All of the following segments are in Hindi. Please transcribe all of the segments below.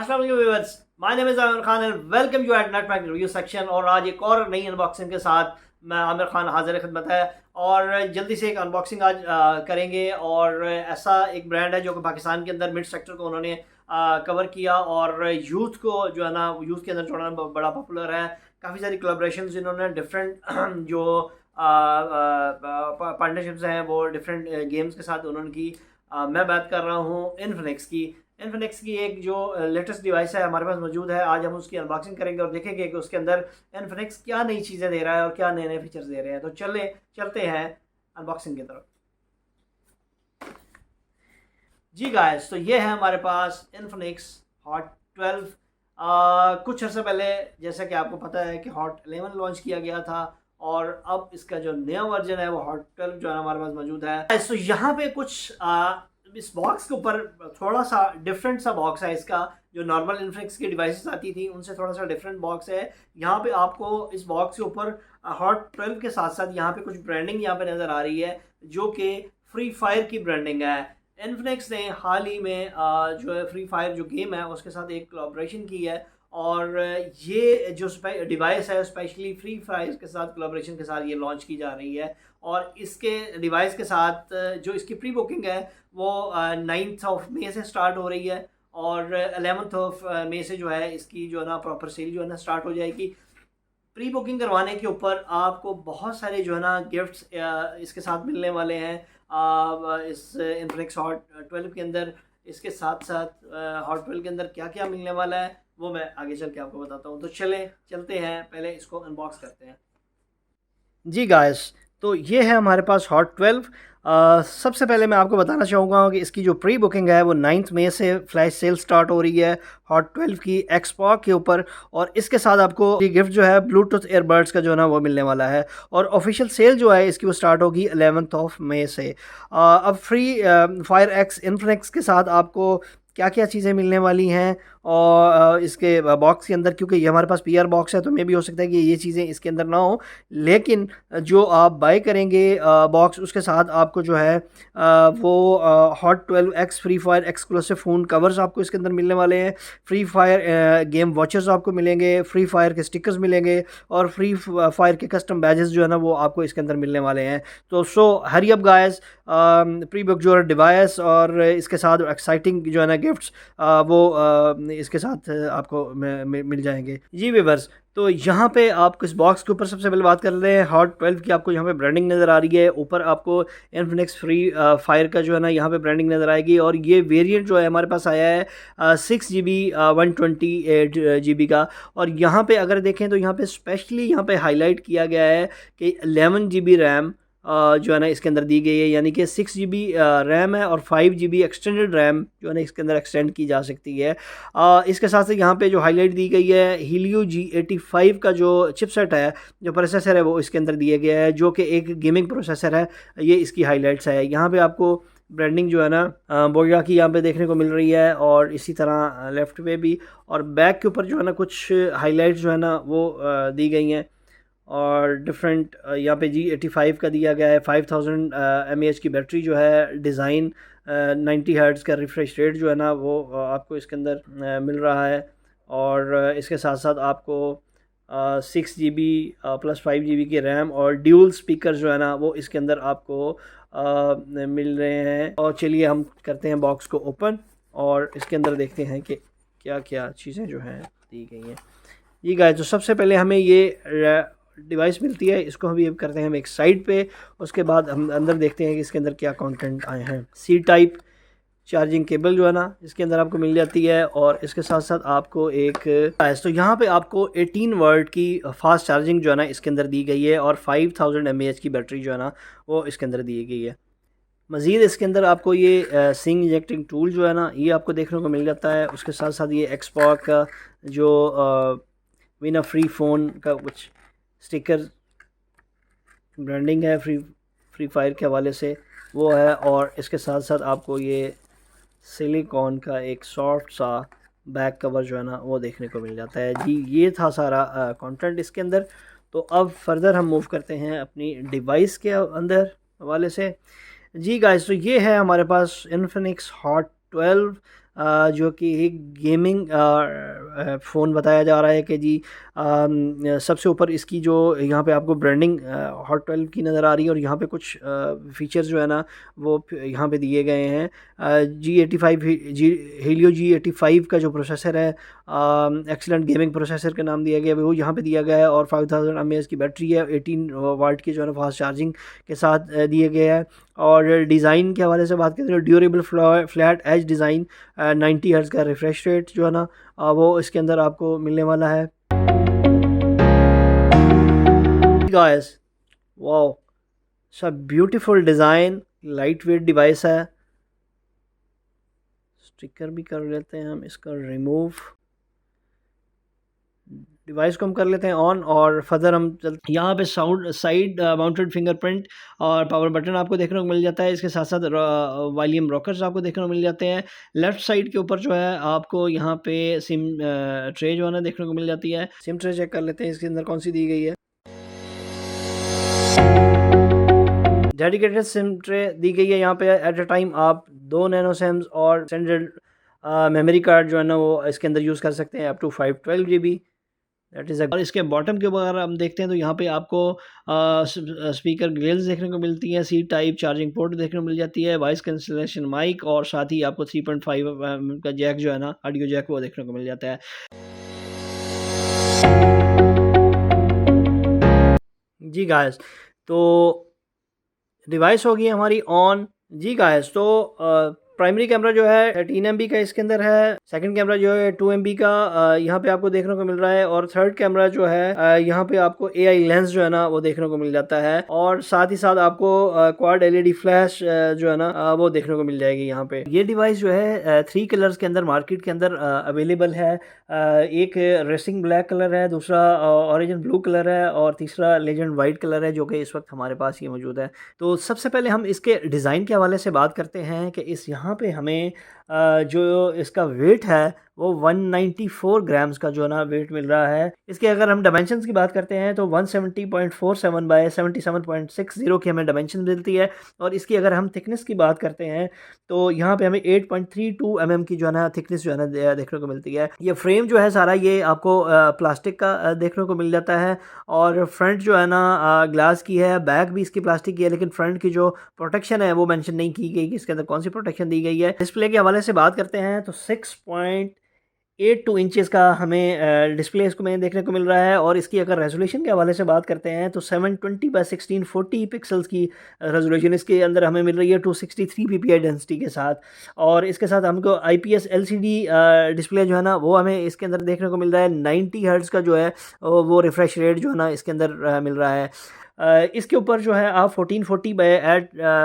अस्सलाम वालेकुम viewers, my name is Aamir Khan and welcome you at Netmac review section. और आज एक और नई अनबॉक्सिंग के साथ मैं आमिर खान हाजिर खिदमत है। और जल्दी से एक अनबॉक्सिंग आज करेंगे। और ऐसा एक ब्रांड है जो कि पाकिस्तान के अंदर मिड सेक्टर को उन्होंने कवर किया और यूथ को जो है ना, यूथ के अंदर जो है ना बड़ा पॉपुलर है। काफ़ी सारी कोलैबोरेशंस इन्होंने डिफरेंट जो पार्टनरशिप्स हैं वो डिफरेंट गेम्स के साथ उन्होंने की। मैं बात कर रहा हूँ इन्फिनिक्स की। इन्फिनिक्स की एक जो लेटेस्ट डिवाइस है हमारे पास मौजूद है। आज हम उसकी अनबॉक्सिंग करेंगे और देखेंगे कि उसके अंदर इन्फिनिक्स क्या नई चीज़ें दे रहा है और क्या नए नए फीचर्स दे रहे हैं। तो चलते हैं अनबॉक्सिंग की तरफ। जी गाइस, तो ये है हमारे पास इन्फिनिक्स हॉट 12। कुछ अर्से पहले जैसा कि आपको पता है कि हॉट 11 लॉन्च किया गया था और अब इसका जो नया वर्जन है वो हॉट 12 जो है हमारे पास मौजूद है। तो यहाँ पे कुछ इस बॉक्स के ऊपर थोड़ा सा डिफरेंट सा बॉक्स है। इसका जो नॉर्मल इन्फिनिक्स की डिवाइसेस आती थी उनसे थोड़ा सा डिफरेंट बॉक्स है। यहाँ पे आपको इस बॉक्स के ऊपर हॉट 12 के साथ साथ यहाँ पे कुछ ब्रांडिंग यहाँ पे नज़र आ रही है जो कि फ्री फायर की ब्रांडिंग है। इन्फिनिक्स ने हाल ही में जो है फ्री फायर जो गेम है उसके साथ एक कोलैबोरेशन की है। और ये जो डिवाइस है स्पेशली फ्री फायर के साथ कोलैबोरेशन के साथ ये लॉन्च की जा रही है। और इसके डिवाइस के साथ जो इसकी प्री बुकिंग है वो 9th ऑफ मई से स्टार्ट हो रही है और 11th ऑफ मई से जो है इसकी जो है ना प्रॉपर सेल जो है ना स्टार्ट हो जाएगी। प्री बुकिंग करवाने के ऊपर आपको बहुत सारे जो है ना गिफ्ट्स इसके साथ मिलने वाले हैं। इस इन्फिनिक्स हॉट 12 के अंदर इसके साथ साथ हॉट 12 के अंदर क्या क्या मिलने वाला है वो मैं आगे चल के आपको बताता हूँ। तो चलते हैं, पहले इसको अनबॉक्स करते हैं। जी गाइस, तो ये है हमारे पास हॉट 12। सबसे पहले मैं आपको बताना चाहूँगा कि इसकी जो प्री बुकिंग है वो 9th मई से फ्लैश सेल स्टार्ट हो रही है हॉट 12 की एक्सपॉक के ऊपर। और इसके साथ आपको ये गिफ्ट जो है ब्लूटूथ एयरबड्स का जो है ना वो मिलने वाला है। और ऑफिशियल सेल जो है इसकी वो स्टार्ट होगी 11th ऑफ मई से। अब फ्री फायर एक्स इन्फिनिक्स के साथ आपको क्या क्या चीज़ें मिलने वाली हैं और इसके बॉक्स के अंदर, क्योंकि ये हमारे पास पीआर बॉक्स है तो मे भी हो सकता है कि ये चीज़ें इसके अंदर ना हो, लेकिन जो आप बाय करेंगे बॉक्स उसके साथ आपको जो है वो hot 12 x free fire exclusive phone covers आपको इसके अंदर मिलने वाले हैं। फ्री फायर गेम वॉचर्स आपको मिलेंगे, फ्री फायर के स्टिकर्स मिलेंगे और फ्री फायर के कस्टम बैजेस जो है ना वो आपको इसके अंदर मिलने वाले हैं। तो hurry up guys, pre book जो डिवाइस और इसके साथ एक्साइटिंग जो है ना गिफ्ट्स वो इसके साथ आपको मिल जाएंगे। जी व्यूअर्स, तो यहाँ पे आपको इस बॉक्स के ऊपर सबसे पहले बात कर रहे हैं हॉट 12 की। आपको यहाँ पे ब्रांडिंग नज़र आ रही है, ऊपर आपको इन्फिनिक्स फ्री फायर का जो है ना यहाँ पे ब्रांडिंग नज़र आएगी। और ये वेरिएंट जो है हमारे पास आया है 6GB 128GB का। और यहाँ पे अगर देखें तो यहाँ पे स्पेशली यहाँ पे हाईलाइट किया गया है कि 11GB रैम जो है ना इसके अंदर दी गई है, यानी कि 6GB रैम है और 5GB एक्सटेंडेड रैम जो है ना इसके अंदर एक्सटेंड की जा सकती है। इसके साथ साथ यहाँ पे जो हाईलाइट दी गई है हीलियो G85 का जो चिपसेट है, जो प्रोसेसर है वो इसके अंदर दिया गया है, जो कि एक गेमिंग प्रोसेसर है। ये इसकी हाईलाइट्स है। यहाँ पे आपको ब्रांडिंग जो है ना बोया की यहाँ पे देखने को मिल रही है और इसी तरह लेफ्ट पे भी और बैक के ऊपर जो है ना कुछ हाईलाइट्स जो है ना वो दी गई हैं। और डिफरेंट यहाँ पे G85 का दिया गया है। 5000 mAh की बैटरी जो है, डिज़ाइन 90 हर्ट्ज़ का रिफ्रेश रेट जो है ना वो आपको इसके अंदर मिल रहा है। और इसके साथ साथ आपको 6GB प्लस 5GB की रैम और ड्यूल स्पीकर जो है ना वो इसके अंदर आपको मिल रहे हैं। और चलिए हम करते हैं बॉक्स को ओपन और इसके अंदर देखते हैं कि क्या क्या चीज़ें जो हैं दी गई हैं। ये गाइस, तो सबसे पहले हमें ये डिवाइस मिलती है, इसको हम ये करते हैं हम एक साइड पे। उसके बाद हम अंदर देखते हैं कि इसके अंदर क्या कंटेंट आए हैं। सी टाइप चार्जिंग केबल जो है ना इसके अंदर आपको मिल जाती है। और इसके साथ साथ आपको एक तो यहाँ पे आपको 18 वाट की फास्ट चार्जिंग जो है ना इसके अंदर दी गई है और 5000 mAh की बैटरी जो है ना वो इसके अंदर दी गई है। मज़ीद इसके अंदर आपको ये सिंग इंजेक्टिंग टूल जो है ना ये आपको देखने को मिल जाता है। उसके साथ साथ ये एक्सपॉक का जो विना फ्री फ़ोन का कुछ स्टिकर ब्रांडिंग है फ्री फायर के हवाले से वो है। और इसके साथ साथ आपको ये सिलिकॉन का एक सॉफ्ट सा बैक कवर जो है ना वो देखने को मिल जाता है। जी, ये था सारा कंटेंट इसके अंदर। तो अब फर्दर हम मूव करते हैं अपनी डिवाइस के अंदर हवाले से। जी गाइस, तो ये है हमारे पास इन्फिनिक्स हॉट 12 जो कि एक गेमिंग फ़ोन बताया जा रहा है कि जी सबसे ऊपर इसकी जो यहाँ पे आपको ब्रांडिंग हॉट 12 की नज़र आ रही है और यहाँ पे कुछ फीचर्स जो है ना वो यहाँ पे दिए गए हैं। G85 जी हेलियो G85 का जो प्रोसेसर है एक्सीलेंट गेमिंग प्रोसेसर का नाम दिया गया है वो यहाँ पे दिया गया है और 5000 mAh की बैटरी है, 18 वाट की जो है ना फास्ट चार्जिंग के साथ दिए गए हैं। और डिज़ाइन के हवाले से बात करें तो durable flat edge design, 90 hertz का रिफ्रेश रेट जो है ना वो इसके अंदर आपको मिलने वाला है। गाइस वाओ, सब beautiful design, light weight device है। स्टिकर भी कर लेते हैं हम इसका रिमूव, डिवाइस को हम कर लेते हैं ऑन और फर्दर हम चलते यहाँ पे साइड माउंटेड फिंगरप्रिंट और पावर बटन आपको देखने को मिल जाता है। इसके साथ साथ वॉल्यूम रॉकर्स आपको देखने को मिल जाते हैं। लेफ्ट साइड के ऊपर जो है आपको यहाँ पे सिम ट्रे जो है ना देखने को मिल जाती है। सिम ट्रे चेक कर लेते हैं इसके अंदर कौन सी दी गई है। डेडिकेटेड सिम ट्रे दी गई है यहाँ पे। एट अ टाइम आप 2 नैनो सिम्स और स्टैंडर्ड मेमोरी कार्ड जो है ना वो इसके अंदर यूज़ कर सकते हैं up to 512 GB। That is. और इसके बॉटम के ऊपर अगर हम देखते हैं तो यहाँ पे आपको स्पीकर ग्रिल्स देखने को मिलती हैं, सी टाइप चार्जिंग पोर्ट देखने को मिल जाती है, वॉइस कैंसिलेशन माइक और साथ ही आपको 3.5 का जैक जो है ना ऑडियो जैक वो देखने को मिल जाता है। जी गाइस, तो डिवाइस होगी हमारी ऑन। जी गाइस, तो प्राइमरी कैमरा जो है 13 MB का इसके अंदर है। सेकंड कैमरा जो है 2 MB का यहाँ पे आपको देखने को मिल रहा है और थर्ड कैमरा जो है यहाँ पे आपको AI लेंस जो है ना वो देखने को मिल जाता है और साथ ही साथ आपको क्वाड LED फ्लैश जो है ना वो देखने को मिल जाएगी यहाँ पे। ये डिवाइस जो है 3 कलर्स के अंदर मार्केट के अंदर अवेलेबल है। एक रेसिंग ब्लैक कलर है, दूसरा ऑरेंज एंड ब्लू कलर है और तीसरा लेजेंड वाइट कलर है जो कि इस वक्त हमारे पास ये मौजूद है। तो सबसे पहले हम इसके डिज़ाइन के हवाले से बात करते हैं कि इस यहाँ पे हमें जो इसका वेट है वो 194 ग्राम्स का जो है ना वेट मिल रहा है। इसके अगर हम डायमेंशंस की बात करते हैं तो 170.47 बाय 77.60 की हमें डायमेंशन मिलती है और इसकी अगर हम थिकनेस की बात करते हैं तो यहाँ पे हमें 8.32 mm की जो है ना थिकनेस जो है ना देखने को मिलती है। ये फ्रेम जो है सारा ये आपको प्लास्टिक का देखने को मिल जाता है और फ्रंट जो है ना ग्लास की है, बैक भी इसकी प्लास्टिक की है, लेकिन फ्रंट की जो प्रोटेक्शन है वो मेंशन नहीं की गई कि इसके अंदर कौन सी प्रोटेक्शन दी गई है। डिस्प्ले के हवाले से बात करते हैं तो 6.82 इंचेस का हमें डिस्प्ले इसको में देखने को मिल रहा है और इसकी अगर रेजोल्यूशन के हवाले से बात करते हैं तो 720 बाय 1640 पिक्सल्स की रेजोल्यूशन इसके अंदर हमें मिल रही है 263 ppi डेंसिटी के साथ। और इसके साथ हमको IPS LCD डिस्प्ले जो है ना वो हमें इसके अंदर देखने को मिल रहा है। 90 हर्ट्ज़ का जो है वो रिफ्रेश रेट जो है ना इसके अंदर मिल रहा है। इसके ऊपर जो है आप 1440 बाय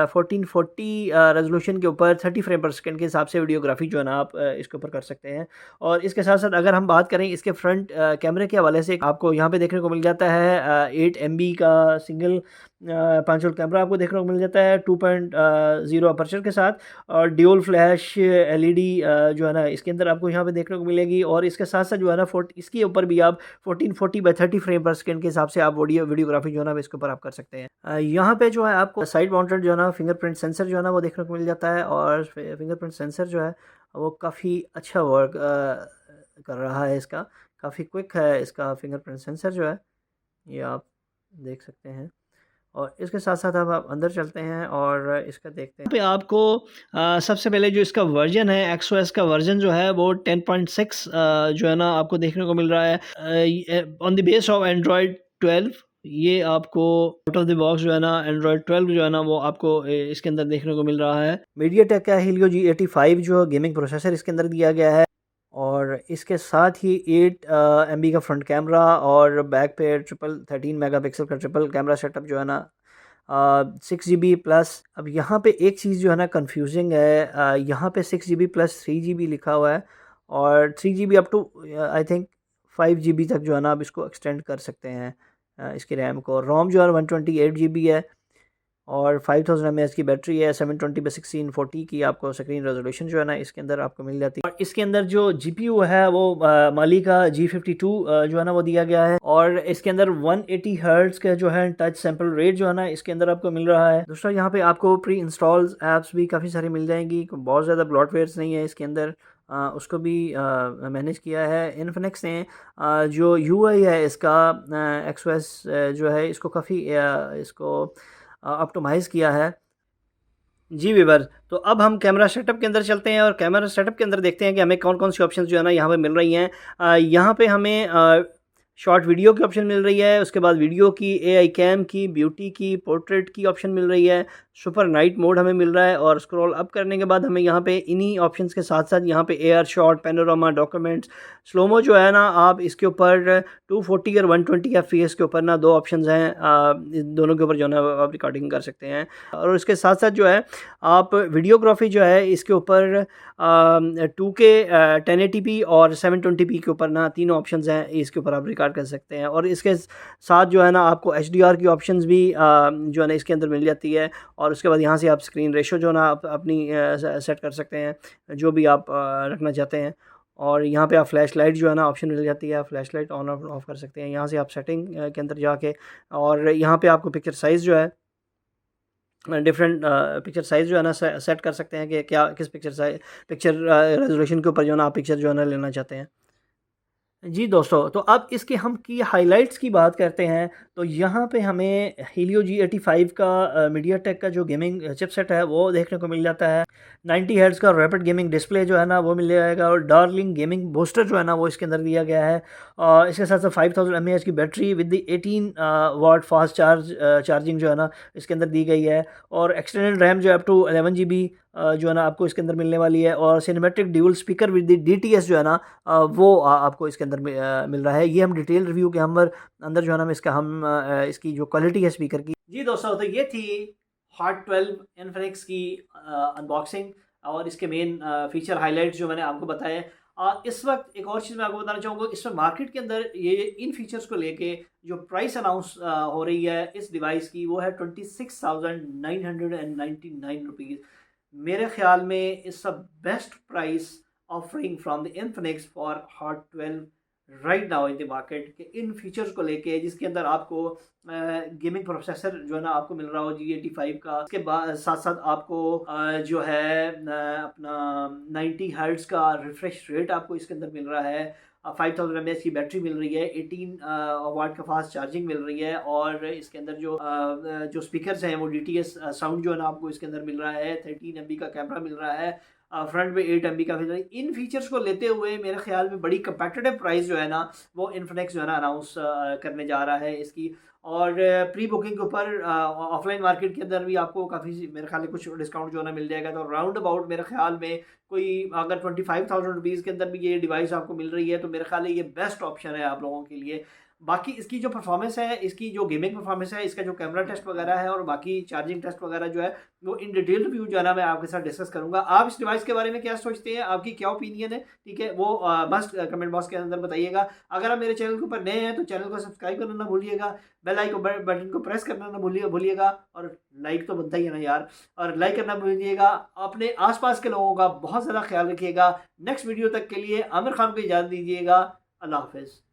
1440 रेजोल्यूशन के ऊपर 30 फ्रेम पर सेकंड के हिसाब से वीडियोग्राफी जो है ना आप इसके ऊपर कर सकते हैं। और इसके साथ साथ अगर हम बात करें इसके फ्रंट कैमरे के हवाले से आपको यहाँ पे देखने को मिल जाता है 8 MB का सिंगल 5 वोल्ट कैमरा आपको देखने को मिल जाता है 2.0 अपर्चर के साथ और ड्यूल फ्लैश LED जो है ना इसके अंदर आपको यहाँ पे देखने को मिलेगी। और इसके साथ साथ जो है ना इसके ऊपर भी आप 1440 बाय 30 फ्रेम पर सेकंड के हिसाब से आप वीडियोग्राफी जो है ना इसके ऊपर आप कर सकते हैं। यहाँ पे जो है आपको साइड माउंटेड जो है ना फिंगरप्रिंट सेंसर जो है ना वो देखने को मिल जाता है और फिंगरप्रिंट सेंसर जो है वो काफ़ी अच्छा वर्क कर रहा है। इसका काफ़ी क्विक है इसका फिंगरप्रिंट सेंसर जो है, ये आप देख सकते हैं। और इसके साथ साथ अब आप अंदर चलते हैं और इसका देखते हैं। पे आपको सबसे पहले जो इसका वर्जन है XOS का वर्जन जो है वो 10.6 जो है ना आपको देखने को मिल रहा है on the base of Android 12। ये आपको आउट ऑफ द बॉक्स जो है ना एंड्रॉयड 12 जो है ना वो आपको इसके अंदर देखने को मिल रहा है। MediaTek का Helio G85 जो गेमिंग प्रोसेसर इसके अंदर दिया गया है और इसके साथ ही 8 MB का फ्रंट कैमरा और बैक पे 13 मेगापिक्सल का ट्रिपल कैमरा सेटअप जो है ना 6 GB प्लस। अब यहाँ पे एक चीज़ जो है ना कंफ्यूजिंग है, यहाँ पे 6 GB प्लस 3 GB लिखा हुआ है और 3 GB up to I think 5 GB तक जो है ना आप इसको एक्सटेंड कर सकते हैं इसकी रैम को। रोम जो है 128 GB है और 5000 mAh की बैटरी है। 720 बाई 1640 की आपको स्क्रीन रेजोल्यूशन जो है ना इसके अंदर आपको मिल जाती है। और इसके अंदर जो GPU है वो माली का G52 जो है ना वो दिया गया है और इसके अंदर 180 हर्ट्ज का जो है टच सैंपल रेट जो है ना इसके अंदर आपको मिल रहा है। दूसरा यहाँ पे आपको प्री इंस्टॉल एप्स भी काफ़ी सारी मिल जाएंगी, बहुत ज़्यादा ब्लॉटवेयर्स नहीं है इसके अंदर उसको भी मैनेज किया है। इन्फिनिक्स ने जो यूआई है इसका एक्सओएस जो है इसको काफ़ी इसको ऑप्टिमाइज़ किया है। जी वीवर, तो अब हम कैमरा सेटअप के अंदर चलते हैं और कैमरा सेटअप के अंदर देखते हैं कि हमें कौन कौन सी ऑप्शंस जो है ना यहाँ पे मिल रही हैं। यहाँ पे हमें शॉर्ट वीडियो की ऑप्शन मिल रही है, उसके बाद वीडियो की, एआई कैम की, ब्यूटी की, पोर्ट्रेट की ऑप्शन मिल रही है, सुपर नाइट मोड हमें मिल रहा है और स्क्रॉल अप करने के बाद हमें यहाँ पे इन्हीं ऑप्शंस के साथ साथ यहाँ पे AR shot, panorama, documents, slomo जो है ना आप इसके ऊपर 240 और 120 एफपीएस के ऊपर ना दो ऑप्शंस हैं, इन दोनों के ऊपर जो है ना आप रिकॉर्डिंग कर सकते हैं। और उसके साथ साथ जो है आप वीडियोग्राफी जो है इसके ऊपर 2K 1080p और 720p के ऊपर ना तीनों ऑप्शंस हैं, इसके ऊपर आप रिकॉर्ड कर सकते हैं। और इसके साथ जो है ना आपको HDR की ऑप्शंस भी जो है ना इसके अंदर मिल जाती है। और उसके बाद यहाँ से आप स्क्रीन रेशो जो है ना आप अपनी सेट कर सकते हैं जो भी आप रखना चाहते हैं। और यहाँ पे आप फ्लैश लाइट जो है ना ऑप्शन मिल जाती है, आप फ्लैश लाइट ऑन ऑफ कर सकते हैं यहाँ से आप सेटिंग के अंदर जाके। और यहाँ पे आपको पिक्चर साइज़ जो है डिफरेंट पिक्चर साइज़ जो है ना सेट कर सकते हैं कि क्या किस पिक्चर रेजोल्यूशन के ऊपर जो है ना आप पिक्चर जो है ना लेना चाहते हैं। जी दोस्तों, तो अब इसके हम की हाइलाइट्स की बात करते हैं। तो यहाँ पे हमें हीलियो G85 का मीडियाटेक का जो गेमिंग चिपसेट है वो देखने को मिल जाता है। 90 हर्ट्ज़ का रैपिड गेमिंग डिस्प्ले जो है ना वो मिल जाएगा और डार्लिंग गेमिंग बूस्टर जो है ना वो इसके अंदर दिया गया है। और इसके साथ साथ 5000 mAh की battery with the 18 watt fast charging जो है ना इसके अंदर दी गई है। और एक्सटेंडेड रैम जो है अप टू 11 GB जो है ना आपको इसके अंदर मिलने वाली है। और cinematic dual speaker with the DTS जो है ना वो आपको इसके अंदर मिल रहा है। ये हम डिटेल रिव्यू के अंदर जो है ना इसकी जो क्वालिटी है स्पीकर की। जी दोस्तों, तो ये थी हॉट 12 इन्फिनिक्स की अनबॉक्सिंग और इसके मेन फीचर हाइलाइट्स जो मैंने आपको बताए। इस वक्त एक और चीज़ मैं आपको बताना चाहूँगा, इस वक्त मार्केट के अंदर ये इन फीचर्स को लेके जो प्राइस अनाउंस हो रही है इस डिवाइस की वो है 26,999 रुपीज़। मेरे ख्याल में it's a best price offering from the Infinix for hot 12 right now in the market के इन फीचर्स को लेके, जिसके अंदर आपको गेमिंग प्रोसेसर जो है ना आपको मिल रहा हो G85 का। इसके बाद साथ साथ आपको जो है अपना 90 हर्ट्ज़ का रिफ्रेश रेट आपको इसके अंदर मिल रहा है। 5000 mAh की बैटरी मिल रही है, 18 वाट का फास्ट चार्जिंग मिल रही है। और इसके अंदर जो स्पीकर्स हैं वो DTS साउंड जो है ना आपको इसके अंदर मिल रहा है। 13 MB का कैमरा मिल रहा है, फ्रंट में 8 MB का फीचर। इन फीचर्स को लेते हुए मेरे ख्याल में बड़ी कंपेटिटिव प्राइस जो है ना वो इन्फिनिक्स जो है ना अनाउंस करने जा रहा है इसकी। और प्री बुकिंग के ऊपर ऑफलाइन मार्केट के अंदर भी आपको काफ़ी मेरे ख्याल में कुछ डिस्काउंट जो है ना मिल जाएगा। तो राउंड अबाउट मेरे ख्याल में कोई अगर 25,000 रुपीज़ के अंदर भी ये डिवाइस आपको मिल रही है तो मेरे ख्याल है ये बेस्ट ऑप्शन है आप लोगों के लिए। बाकी इसकी जो परफॉर्मेंस है, इसकी जो गेमिंग परफॉर्मेंस है, इसका जो कैमरा टेस्ट वगैरह है और बाकी चार्जिंग टेस्ट वगैरह जो है वो इन डिटेल रिव्यू जो है ना मैं आपके साथ डिस्कस करूंगा। आप इस डिवाइस के बारे में क्या सोचते हैं, आपकी क्या ओपिनियन है, ठीक है, वो मस्ट कमेंट बॉक्स के अंदर बताइएगा। अगर आप मेरे चैनल के ऊपर नए हैं तो चैनल को सब्सक्राइब करना ना भूलिएगा, बेल आइकन बटन को प्रेस करना ना भूलिएगा और लाइक तो बनता ही है ना यार, और लाइक करना भूलिएगा। अपने आसपास के लोगों का बहुत ज़्यादा ख्याल रखिएगा। नेक्स्ट वीडियो तक के लिए आमिर खान को इजाज़त दीजिएगा। अल्लाह हाफिज़।